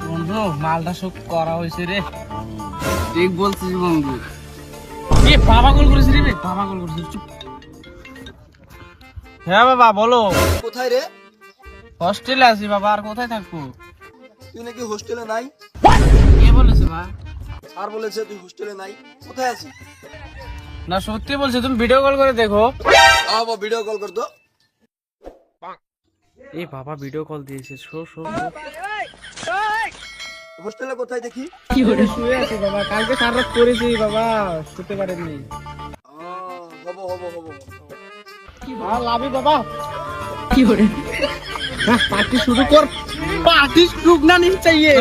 বন্ধু মালটা সব করা হয়েছে রে। ঠিক বলছিস বন্ধু। এ বাবা কল করেছিস রে, বাবা কল করেছিস। চুপ। হ্যাঁ বাবা বলো। কোথায় রে? হস্টেলে আছি বাবা, আর কোথায় থাকবো? তুই নাকি হোস্টেলে নাই? কে বলেছে মা? স্যার বলেছে তুই হোস্টেলে নাই। কোথায় আছিস? না সত্যি বলছে, তুমি ভিডিও কল করে দেখো। বাবা ভিডিও কল কর তো। এই বাবা ভিডিও কল দিয়েছে। Show show. হোস্টেলে কোথায় দেখি? কি করে শুয়ে আছি বাবা, কালকে সারা রাত করেছি বাবা, শুতে পারেননি। হবো হবো হবো। লাভি বাবা কি করে পার্টি শুরু কর, পার্টি রুকনা नहीं चाहिए।